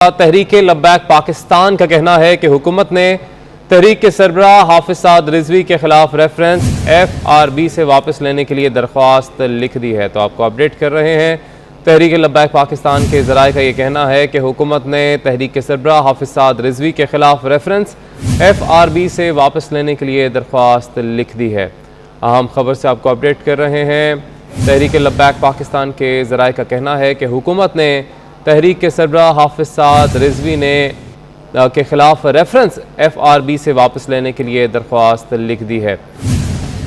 तहरीक लब्बैक पाकिस्तान का कहना है कि हुकूमत ने तहरीक के सरबराह हाफिज साद रिजवी के खिलाफ रेफरेंस FRB से वापस लेने के लिए दरख्वास्त लिख दी है। तो आपको अपडेट कर रहे हैं। तहरीक लब्बैक पाकिस्तान के ज़राए का ये कहना है कि हुकूमत ने तहरीक के सरबराह हाफिज साद रिजवी के खिलाफ रेफरेंस FRB से वापस लेने के लिए दरख्वास्त लिख दी है। अहम खबर से आपको अपडेट कर रहे हैं। तहरीक लब्बैक पाकिस्तान के ज़राए का कहना है कि हुकूमत ने तहरीक के सरबराह हाफिज साद रिजवी ने के खिलाफ रेफरेंस FRB से वापस लेने के लिए दरख्वास्त लिख दी है।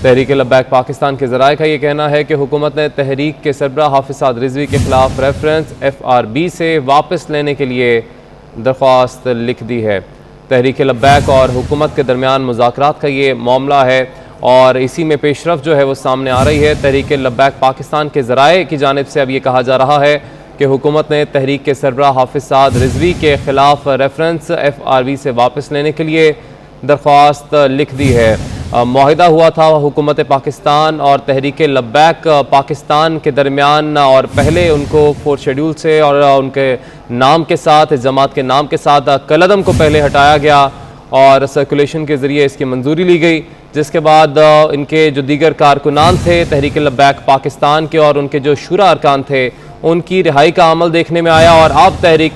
तहरीक लब्बैक पाकिस्तान के ज़राए का ये कहना है कि हुकूमत ने तहरीक के सरबराह हाफिज साद रिजवी के खिलाफ रेफरेंस FRB से वापस लेने के लिए दरख्वास्त लिख दी है। तहरीक लब्बैक और हुकूमत के दरमियान मुज़ाकरात का ये मामला है और इसी में पेशरफ जो है वो सामने आ रही है। तहरीक लब्बैक पाकिस्तान के ज़राए की जानिब से अब ये कहा जा रहा है कि हुकूमत ने तहरीक के सरबराह हाफिज साद रिजवी के खिलाफ रेफरेंस FRB से वापस लेने के लिए दरख्वास्त लिख दी है। मुआहिदा हुआ था हुकूमत पाकिस्तान और तहरीक लब्बैक पाकिस्तान के दरमियान और पहले उनको 4 शेड्यूल से और उनके नाम के साथ जमात के नाम के साथ कलअदम को पहले हटाया गया और सर्कुलेशन के ज़रिए इसकी मंजूरी ली गई, जिसके बाद इनके जो दीगर कारकुनान थे तहरीक लब्बैक पाकिस्तान के और उनके जो शुरा अरकान थे उनकी रिहाई का अमल देखने में आया। और अब तहरीक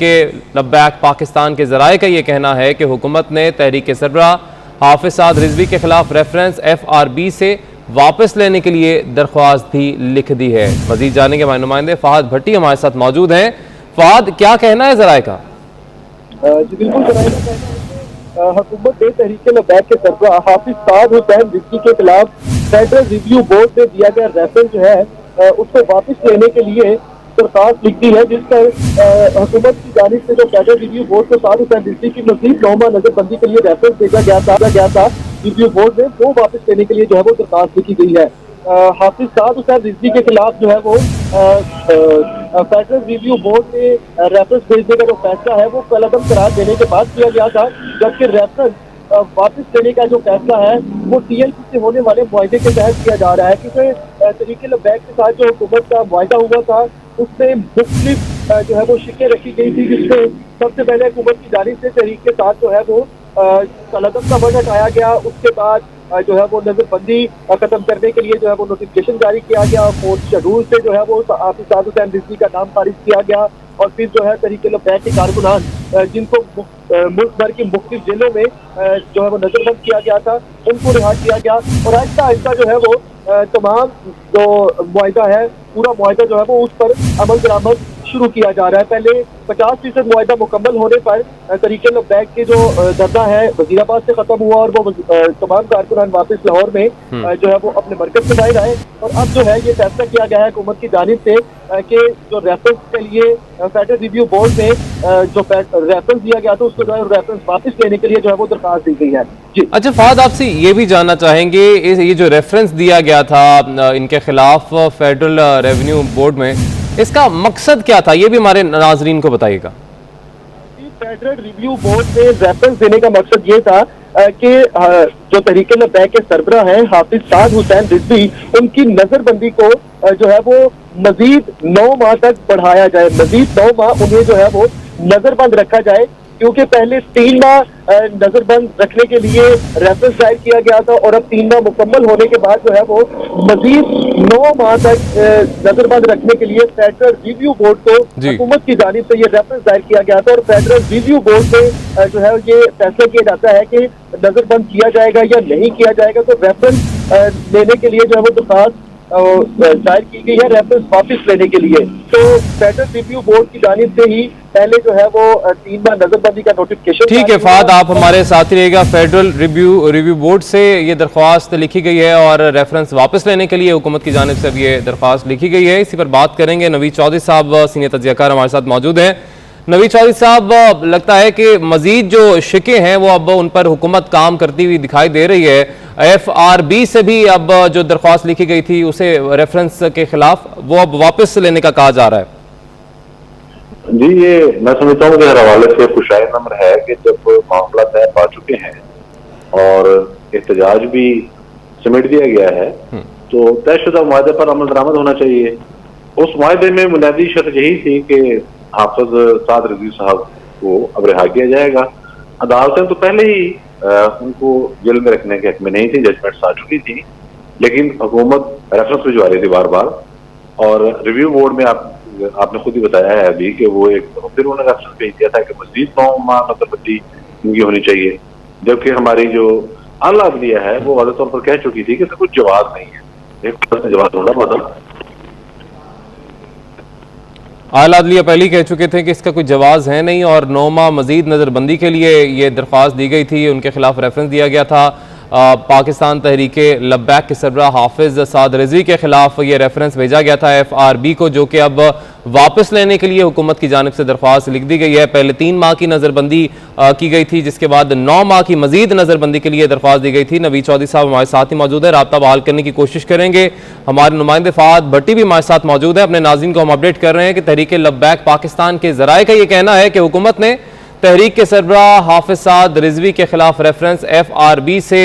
लब्बैक पाकिस्तान के ज़राए का ये कहना है कि हुकूमत ने तहरीक सरबराह हाफिज साद रिजवी के खिलाफ रेफरेंस FRB से वापस लेने के लिए दरख्वास्त भी लिख दी है। मजीद जानेंगे हमारे नुमाइंदे फ़हाद भट्टी हमारे साथ मौजूद हैं। फ़हाद, क्या कहना है ज़राए का? जी बिल्कुल, ज़राए का कहना है हुकूमत ने तहरीक लब्बैक के सरबराह हाफिज साद हुसैन रिजवी के खिलाफ फेडरल रिव्यू बोर्ड से दिया गया रेफरेंस जो है उसको वापस लेने के लिए दरखास्त लिख दी है, जिस पर हुकूमत की जानिब से जो फेडरल रिव्यू बोर्ड को साद हुसैन रिजवी की मज़ीद 9 माह नजरबंदी के लिए रेफरेंस भेजा गया था रिव्यू बोर्ड में, वो वापस लेने के लिए जो है वो दरखास्त लिखी गई है। हाफिज साद हुसैन रिजवी के खिलाफ जो है वो फेडरल रिव्यू बोर्ड ने रेफरेंस भेजने का जो फैसला है वो कलअदम करार देने के बाद किया गया था, जबकि रेफरेंस वापस लेने का जो फैसला है वो TLP से होने वाले मुआहदे के तहत किया जा रहा है, क्योंकि तहरीक लब्बैक के साथ जो हुकूमत का मुआहदा हुआ था उसमें मुख्तलिफ जो है वो शिकें रखी गई थी, जिसमें सबसे पहले हुकूमत की जानिब से तहरीक के साथ जो है वो कलअदम का बजट आया गया। उसके बाद जो है वो नजरबंदी खत्म करने के लिए जो है वो नोटिफिकेशन जारी किया गया। 4 शेड्यूल से जो है वो हाफिज साद हुसैन रिजवी का नाम खारिज किया गया और फिर जो है तहरीक लब्बैक के कारकुनान जिनको मुल्क भर की मुख्तलिफ जेलों में जो है वो नजरबंद किया गया था उनको रिहा किया गया। और आहिस्ता आहिस्ता जो है वो तमाम जो मुआहिदा है पूरा मुआहिदा जो है वो उस पर अमल दरामद शुरू किया जा रहा है। पहले 50% मुआहिदा मुकम्मल होने पर तहरीक लब्बैक के जो धरना है वजीराबाद से खत्म हुआ और वो तमाम कारकुनान वापस लाहौर में जो है वो अपने मरकज से बाहर आए। और अब जो है ये फैसला किया गया है हुकूमत की जानिब से कि जो रेफरेंस के लिए फेडरल रिव्यू बोर्ड में जो रेफरेंस दिया गया था उसको जो है रेफरेंस वापस लेने के लिए जो है वो दरखास्त दी गई है। जी अच्छा फ़हाद, आपसे ये भी जानना चाहेंगे ये जो रेफरेंस दिया गया था इनके खिलाफ फेडरल रेवेन्यू बोर्ड में, इसका मकसद क्या था, ये भी हमारे नाजरीन को बताइएगा। फेडरल रिव्यू बोर्ड में रेफरेंस देने का मकसद ये था कि जो तहरीक लब्बैक के सरबराह हैं हाफिज साद हुसैन रिजवी उनकी नजरबंदी को जो है वो मजीद 9 माह तक बढ़ाया जाए, मजीद 9 माह उन्हें जो है वो नजरबंद रखा जाए, क्योंकि पहले 3 माह नजरबंद रखने के लिए रेफरेंस दायर किया गया था और अब 3 माह मुकम्मल होने के बाद जो है वो मजीद 9 माह तक नजरबंद रखने के लिए फेडरल रिव्यू बोर्ड को हुकूमत की जानिब से ये रेफरेंस दायर किया गया था। और फेडरल रिव्यू बोर्ड से जो है ये फैसला किया जाता है कि नजरबंद किया जाएगा या नहीं किया जाएगा। तो रेफरेंस लेने के लिए जो है वो दरखास्त दायर की गई है रेफरेंस वापस लेने के लिए। तो फेडरल रिव्यू बोर्ड की जानिब से ही पहले जो है वो 3 माह नजरबंदी का नोटिफिकेशन। ठीक है फ़हाद, आप हमारे साथ ही रहेगा। फेडरल रिव्यू बोर्ड से ये दरख्वास्त लिखी गई है और रेफरेंस वापस लेने के लिए हुकूमत की जानिब से अब ये दरख्वास्त लिखी गई है। इसी पर बात करेंगे। नवीद चौधरी साहब सीनियर तज्ज़ियाकार हमारे साथ मौजूद हैं। नवीद चौधरी साहब, लगता है कि मजीद जो शिकें हैं वो अब उन पर हुकूमत काम करती हुई दिखाई दे रही है। FRB से भी अब जो दरख्वास्त लिखी गई थी उसे रेफरेंस के खिलाफ वो अब वापस लेने का कहा जा रहा है। जी, ये मैं समझता हूँ कि हर हवाले से खुशाइन अमर है कि जब मामला तय पा चुके हैं और एहतजाज भी समेट दिया गया है तो तयशुदा मुआहदे पर अमल दरामद होना चाहिए। उस मुआहदे में बुनियादी शर्त यही थी कि हाफिज साद रिजवी साहब को अब रिहा किया जाएगा। अदालतें तो पहले ही उनको जेल में रखने के हक में नहीं थी, जजमेंट्स आ चुकी थी, लेकिन हुकूमत रेफरेंस भिजवा रही थी बार बार। और रिव्यू बोर्ड में आपने खुद ही बताया है अभी कि वो फिर उन्होंने रेफरेंस भेज दिया था कि मजीद 9 माह नजरबंदी इनकी होनी चाहिए, जबकि हमारी जो आला अदलिया है वो वाज़ेह तौर पर कह चुकी थी कि इसका कुछ जवाब नहीं है। एक जवाब ढूंढा बदल आला अदलिया पहले ही कह चुके थे कि इसका कोई जवाब है नहीं और 9 माह मजीद नज़रबंदी के लिए ये दरख्वास्त दी गई थी, उनके खिलाफ रेफरेंस दिया गया था। पाकिस्तान तहरीक लब्बैक के सरबराह हाफिज साद रिजवी के खिलाफ ये रेफरेंस भेजा गया था FRB को, जो कि अब वापस लेने के लिए हुकूमत की जानिब से दरख्वास्त लिख दी गई है। पहले 3 माह की नज़रबंदी की गई थी, जिसके बाद 9 माह की मजीद नज़रबंदी के लिए दरख्वास्त दी गई थी। नवीद चौधरी साहब हमारे साथ ही मौजूद है, राब्ता बहाल करने की कोशिश करेंगे। हमारे नुमाइंदे फहाद भट्टी भी हमारे साथ मौजूद है। अपने नाज़रीन को हम अपडेट कर रहे हैं कि तहरीक लब्बैक पाकिस्तान के ज़राए का ये कहना है कि हुकूमत ने तहरीक के सरबराह हाफिज साद रिजवी के खिलाफ रेफरेंस FRB से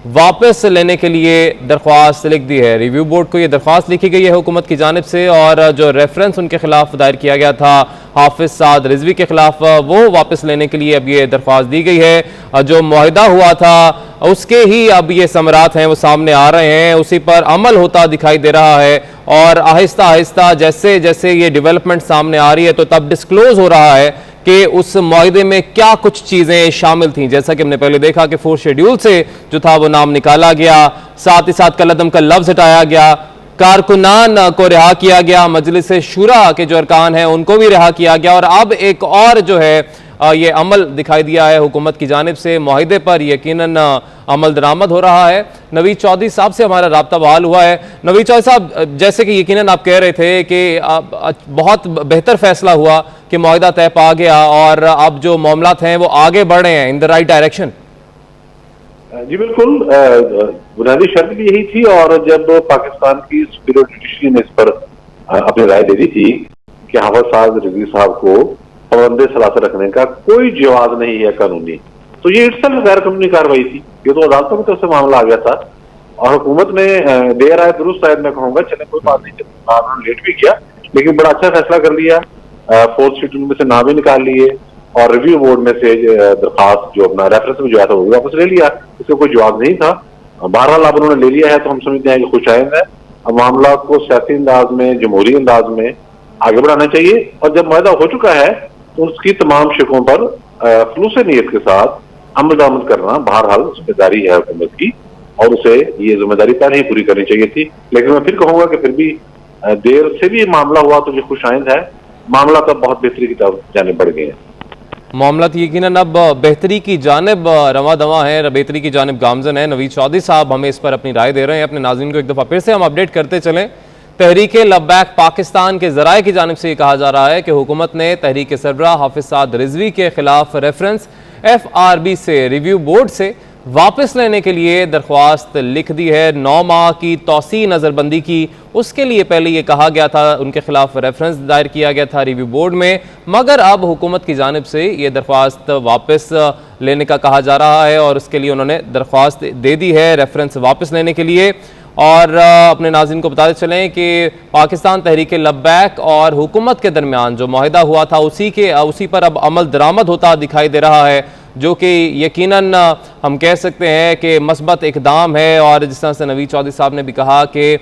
वापस लेने के लिए दरख्वास्त लिख दी है। रिव्यू बोर्ड को यह दरख्वास्त लिखी गई है हुकूमत की जानिब से, और जो रेफरेंस उनके खिलाफ दायर किया गया था हाफिज साद रिजवी के खिलाफ, वो वापस लेने के लिए अब ये दरख्वास्त दी गई है। जो मुआहिदा हुआ था उसके ही अब ये समरात हैं वो सामने आ रहे हैं, उसी पर अमल होता दिखाई दे रहा है। और आहिस्ता आहिस्ता जैसे जैसे ये डेवलपमेंट सामने आ रही है तो तब डिस्क्लोज हो रहा है कि उस मुआहदे में क्या कुछ चीज़ें शामिल थीं। जैसा कि हमने पहले देखा कि 4 शेड्यूल से जो था वो नाम निकाला गया, साथ ही साथ कलअदम का लफ्ज़ हटाया गया, कारकुनान को रिहा किया गया, मजलिस शुरा के जो अरकान हैं उनको भी रिहा किया गया, और अब एक और जो है ये अमल दिखाई दिया है हुकूमत की जानिब से। मुआहदे पर यकीनन अमल दरामद हो रहा है। नवीद चौधरी साहब से हमारा राब्ता बहाल हुआ है। नवीद चौधरी साहब, जैसे कि यकीनन आप कह रहे थे कि बहुत बेहतर फैसला हुआ कि मुआहदा तय पा गया और अब जो मामलात हैं वो आगे बढ़ रहे हैं इन द राइट डायरेक्शन। जी बिल्कुल, बुनियादी शर्त भी यही थी, और जब पाकिस्तान की सुपीरियर जुडिशरी ने इस पर अपनी राय दे दी थी कि हाफिज साद रिजवी साहब को पाबंदे सलासत रखने का कोई जवाब नहीं है कानूनी, तो ये इट्सल्फ गैर कानूनी कार्रवाई थी। ये तो अदालतों की तरफ से मामला आ गया था और हुकूमत ने देर आए दुरुस्त आए मैं कहूँगा, चले कोई बात नहीं, उन्होंने लेट भी किया लेकिन बड़ा अच्छा फैसला कर लिया। 4th शेड्यूल में से नाम भी निकाल लिए और रिव्यू बोर्ड में से दरखास्त जो अपना रेफरेंस में जो आया था वो वापस ले लिया, इसका कोई जवाब नहीं था। बहरहाल अब उन्होंने ले लिया है तो हम समझते हैं कि खुशाइंद है। अब मामला को सियासी अंदाज में, जमहूरी अंदाज में आगे बढ़ाना चाहिए, और जब मुआहदा हो चुका है तो उसकी तमाम शिकों पर खुलूस नीयत के साथ अमल दरामद करना बहरहाल जिम्मेदारी है हुकूमत की, और उसे ये जिम्मेदारी पहले ही पूरी करनी चाहिए थी। लेकिन मैं फिर कहूंगा कि फिर भी देर से भी मामला हुआ तो ये खुशाइंद है। मामला तब बहुत बेहतरी की तरफ जाने बढ़ गए हैं। मामला यकीनन अब बेहतरी की जानिब रवा दवा है, बेहतरी की जानिब गामजन है। नवीद चौधरी साहब हमें इस पर अपनी राय दे रहे हैं। अपने नाज़रीन को एक दफ़ा फिर से हम अपडेट करते चलें। तहरीक लब्बैक पाकिस्तान के ज़राए की जानिब से ये कहा जा रहा है कि हुकूमत ने तहरीक सरबराह हाफिज साद रिजवी के खिलाफ रेफरेंस FRB से रिव्यू बोर्ड से वापस लेने के लिए दरख्वास्त लिख दी है। 9 माह की तौसी नज़रबंदी की, उसके लिए पहले ये कहा गया था, उनके खिलाफ रेफरेंस दायर किया गया था रिव्यू बोर्ड में, मगर अब हुकूमत की जानिब से ये दरख्वास्त वापस लेने का कहा जा रहा है और उसके लिए उन्होंने दरख्वास्त दे दी है रेफरेंस वापस लेने के लिए। और अपने नाज़रीन को बताते चलें कि पाकिस्तान तहरीक लब्बैक और हुकूमत के दरमियान जो मुआहदा हुआ था उसी पर अब अमल दरामद होता दिखाई दे रहा है, जो कि यकीनन हम कह सकते हैं कि मस्बत इकदाम है। और जिस तरह से नवीद चौधरी साहब ने भी कहा कि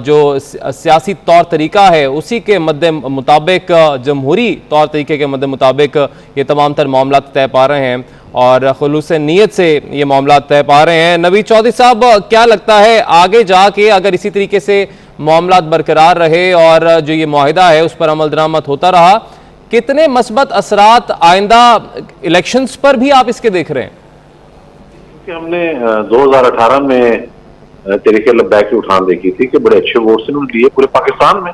जो सियासी तौर तरीका है उसी के मद्दे मुताबिक, जमहूरी तौर तरीके के मद्दे मुताबिक ये तमाम तर मामला तय पा रहे हैं और खुलूस नीयत से ये मामला तय पा रहे हैं। नवीद चौधरी साहब, क्या लगता है आगे जाके अगर इसी तरीके से मामला बरकरार रहे और जो ये मुआहिदा है उस पर अमल दरामद होता रहा, कितने मस्बत असरात आइंदा इलेक्शंस पर भी आप इसके देख रहे हैं? कि हमने 2018 में तहरीक लब्बैक की उठान देखी थी कि बड़े अच्छे वोट से उन्होंने दिए पूरे पाकिस्तान में,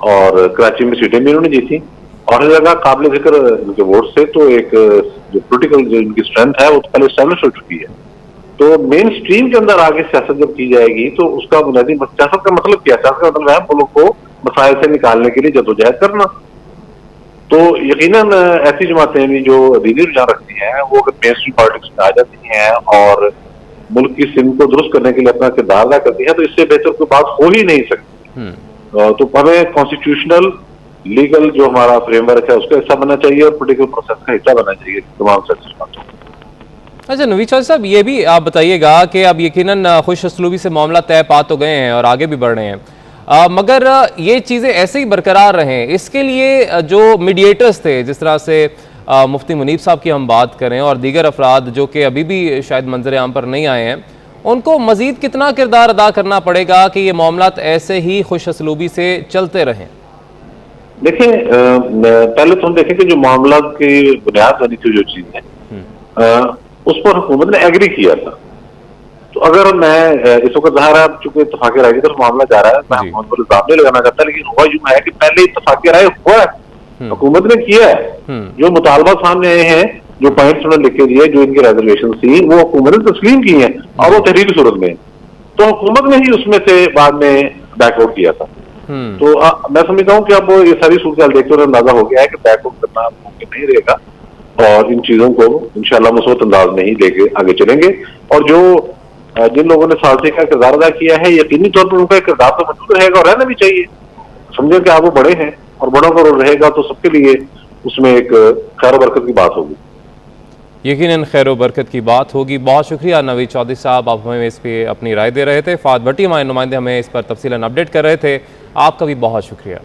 और कराची में सीटें भी उन्होंने जीती और हर जगह काबिल जिक्र उनके वोट से। तो एक जो पोलिटिकल जो उनकी स्ट्रेंथ है वो तो पहले एस्टेब्लिश हो चुकी है। तो मेन स्ट्रीम के अंदर आगे सियासत जब की जाएगी तो उसका बुनियादी सियासत का मतलब क्या? सियासत का मतलब है मुल्क को मसाइल से निकालने के लिए जद्दोजहद करना। तो यकीनन ऐसी जमातें भी जो दीनी रुझान रखती हैं वो अगर मेन स्ट्रीम पॉलिटिक्स में आ जाती हैं और मुल्क की सिम को दुरुस्त करने के लिए अपना किरदार अदा करती हैं तो इससे बेहतर कोई बात हो ही नहीं सकती। तो हमें कॉन्स्टिट्यूशनल लीगल जो हमारा फ्रेमवर्क है उसका हिस्सा बनना चाहिए और पोलिटिकल प्रोसेस का हिस्सा बनना चाहिए तमाम सेक्टर बातों। अच्छा नवीद चौधरी साहब, ये भी आप बताइएगा कि अब यकीनन खुश असलूबी से मामला तय पा तो गए हैं और आगे भी बढ़ रहे हैं, मगर ये चीज़ें ऐसे ही बरकरार रहें इसके लिए जो मीडिएटर्स थे, जिस तरह से मुफ्ती मुनीब साहब की हम बात करें और दीगर अफराद जो कि अभी भी शायद मंजर आम पर नहीं आए हैं, उनको मज़ीद कितना किरदार अदा करना पड़ेगा कि ये मामला ऐसे ही खुश असलूबी से चलते रहें? देखें, पहले तो हम देखें कि जो मामला की बुनियाद बनी थी जो चीज है उस पर हुकूमत ने एग्री किया था। तो अगर मैं इस वक्त ज़ाहिर है चूंकि इत्तफाक़ी राय की तरफ मामला जा रहा है, मैं हुकूमत पर इल्ज़ाम नहीं लगाना चाहता, लेकिन हुआ यूं है कि पहले इत्तफाक़ी राय हुआ है, हुकूमत ने किया है, जो मुतालबा सामने आए हैं, जो पॉइंट्स उन्होंने लिख के दिए, जो इनकी रेजर्वेशन थी वो हुकूमत ने तस्लीम की है और वो तहरीर की सूरत में, तो हुकूमत ने ही उसमें से बाद में बैकआउट किया था। तो मैं समझता हूँ कि अब ये सारी सूरत देखते हुए अंदाजा हो गया है कि बैकआउट करना मुमकिन नहीं रहेगा और इन चीजों को इंशाल्लाह मुस्बत अंदाज में ही लेके आगे चलेंगे। और जो जिन लोगों ने सालसी का किरदार अदा किया है, यकीनी तौर पर उनका किरदार तो मौजूद रहेगा और रहना भी चाहिए। समझे कि आप वो बड़े हैं और बड़ों का रोल रहेगा तो सबके लिए उसमें एक खैर बरकत की बात होगी। यकीनन खैर बरकत की बात होगी। बहुत शुक्रिया नवीद चौधरी साहब, आप हमें इस पर अपनी राय दे रहे थे। फात भट्टी हमारे नुमाइंदे हमें इस पर तफसीलन अपडेट कर रहे थे। आपका भी बहुत शुक्रिया।